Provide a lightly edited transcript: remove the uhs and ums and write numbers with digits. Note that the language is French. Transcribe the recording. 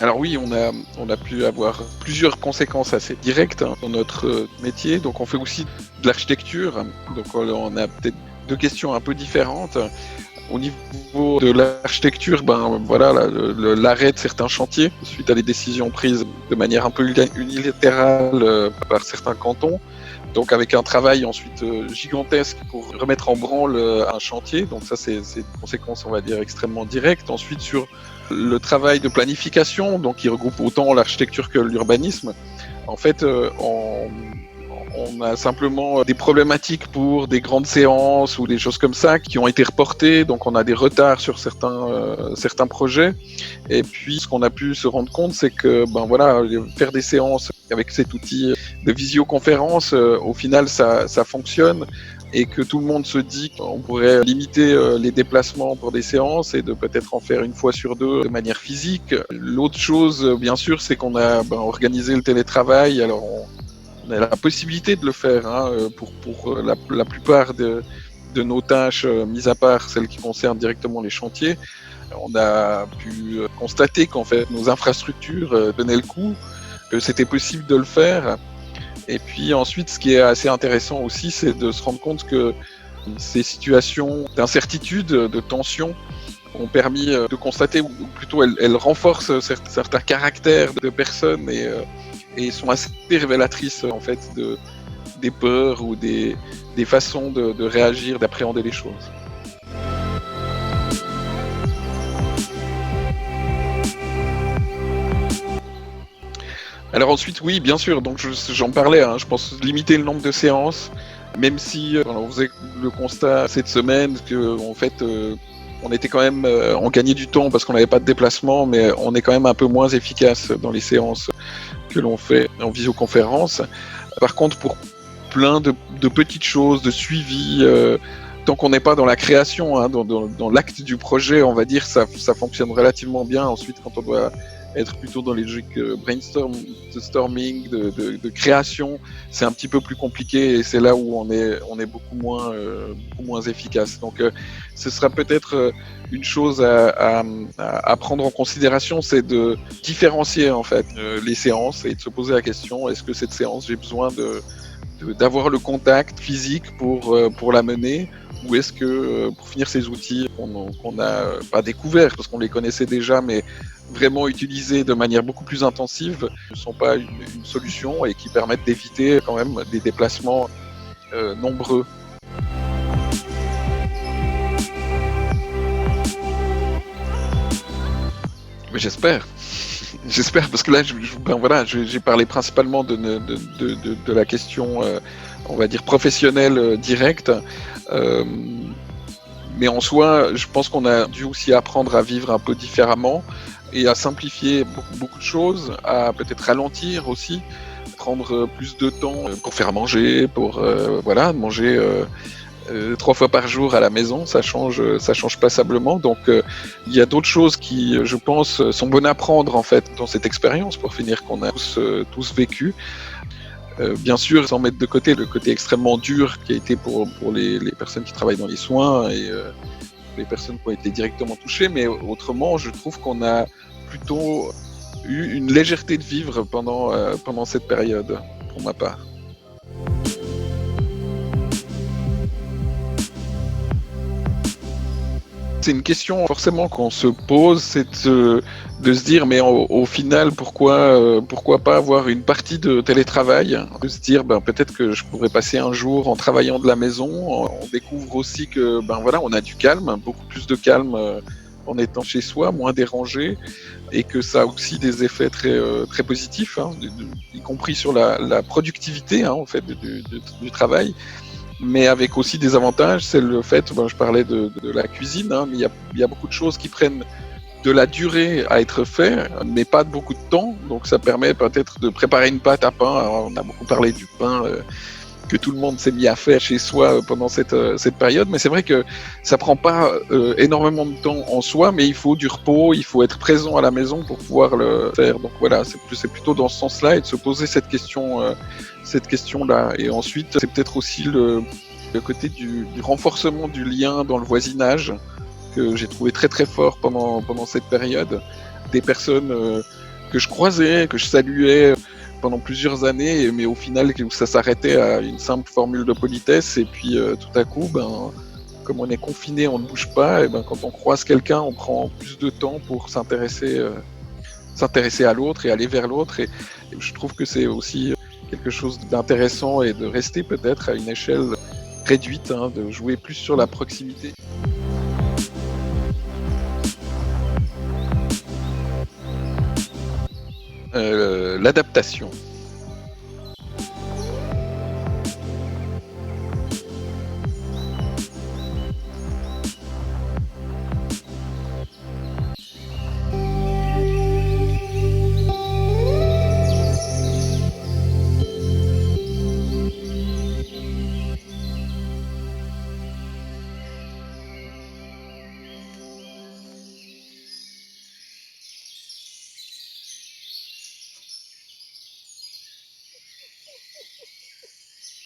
Alors oui, on a pu avoir plusieurs conséquences assez directes dans notre métier. Donc on fait aussi de l'architecture. Donc on a peut-être deux questions un peu différentes. Au niveau de l'architecture, ben voilà, l'arrêt de certains chantiers suite à des décisions prises de manière un peu unilatérale par certains cantons. Donc avec un travail ensuite gigantesque pour remettre en branle un chantier. Donc ça c'est une conséquence on va dire extrêmement directe. Ensuite sur le travail de planification, donc qui regroupe autant l'architecture que l'urbanisme. En fait, on a simplement des problématiques pour des grandes séances ou des choses comme ça qui ont été reportées, donc on a des retards sur certains projets. Et puis ce qu'on a pu se rendre compte, c'est que ben voilà, faire des séances avec cet outil de visioconférence, au final ça fonctionne et que tout le monde se dit qu'on pourrait limiter les déplacements pour des séances et de peut-être en faire une fois sur deux de manière physique. L'autre chose, bien sûr, c'est qu'on a organisé le télétravail. Alors on a la possibilité de le faire hein, pour la plupart de nos tâches, mis à part celles qui concernent directement les chantiers. On a pu constater qu'en fait nos infrastructures tenaient le coup, que c'était possible de le faire. Et puis ensuite, ce qui est assez intéressant aussi, c'est de se rendre compte que ces situations d'incertitude, de tension, ont permis de constater, ou plutôt elles renforcent certains caractères de personnes et sont assez révélatrices en fait des peurs ou des façons de réagir, d'appréhender les choses. Alors ensuite, oui, bien sûr, donc j'en parlais, hein, je pense limiter le nombre de séances, même si on faisait le constat cette semaine que en fait on était quand même, on gagnait du temps parce qu'on n'avait pas de déplacement, mais on est quand même un peu moins efficace dans les séances que l'on fait en visioconférence. Par contre, pour plein de petites choses, de suivi, tant qu'on n'est pas dans la création, hein, dans l'acte du projet, on va dire, ça fonctionne relativement bien. Ensuite, quand on doit être plutôt dans les logiques brainstorming, de création, c'est un petit peu plus compliqué et c'est là où on est beaucoup moins efficace. Donc, ce sera peut-être une chose à prendre en considération, c'est de différencier en fait les séances et de se poser la question est-ce que cette séance j'ai besoin d'avoir le contact physique pour la mener, ou est-ce que pour finir ces outils qu'on a pas découverts parce qu'on les connaissait déjà, mais vraiment utilisés de manière beaucoup plus intensive, ne sont pas une solution et qui permettent d'éviter quand même des déplacements nombreux. Mais j'espère. J'espère, parce que là, voilà, j'ai parlé principalement de la question, on va dire, professionnelle directe. Mais en soi, je pense qu'on a dû aussi apprendre à vivre un peu différemment et à simplifier beaucoup de choses, à peut-être ralentir aussi, prendre plus de temps pour faire manger, pour voilà, manger 3 fois par jour à la maison, ça change passablement. Donc il y a d'autres choses qui, je pense, sont bonnes à prendre en fait dans cette expérience pour finir qu'on a tous vécu. Bien sûr, sans mettre de côté le côté extrêmement dur qui a été pour les personnes qui travaillent dans les soins et les personnes qui ont été directement touchées, mais autrement, je trouve qu'on a plutôt eu une légèreté de vivre pendant cette période, pour ma part. C'est une question forcément qu'on se pose, c'est de se dire mais au final pourquoi pas avoir une partie de télétravail, de se dire ben peut-être que je pourrais passer un jour en travaillant de la maison. On découvre aussi que ben voilà, on a du calme, beaucoup plus de calme en étant chez soi, moins dérangé, et que ça a aussi des effets très positifs, hein, y compris sur la productivité hein, en fait du travail. Mais avec aussi des avantages, c'est le fait, je parlais de la cuisine, hein, mais il y a beaucoup de choses qui prennent de la durée à être fait, mais pas de beaucoup de temps. Donc ça permet peut-être de préparer une pâte à pain. Alors, on a beaucoup parlé du pain que tout le monde s'est mis à faire chez soi pendant cette période, mais c'est vrai que ça prend pas énormément de temps en soi, mais il faut du repos, il faut être présent à la maison pour pouvoir le faire. Donc voilà, c'est plutôt dans ce sens-là et de se poser cette question-là. Et ensuite, c'est peut-être aussi le côté du renforcement du lien dans le voisinage que j'ai trouvé très très fort pendant cette période. Des personnes que je croisais, que je saluais pendant plusieurs années, mais au final, où ça s'arrêtait à une simple formule de politesse, et puis tout à coup, comme on est confiné, on ne bouge pas, et quand on croise quelqu'un, on prend plus de temps pour s'intéresser à l'autre et aller vers l'autre. Et je trouve que c'est aussi quelque chose d'intéressant et de rester peut-être à une échelle réduite, hein, de jouer plus sur la proximité. L'adaptation.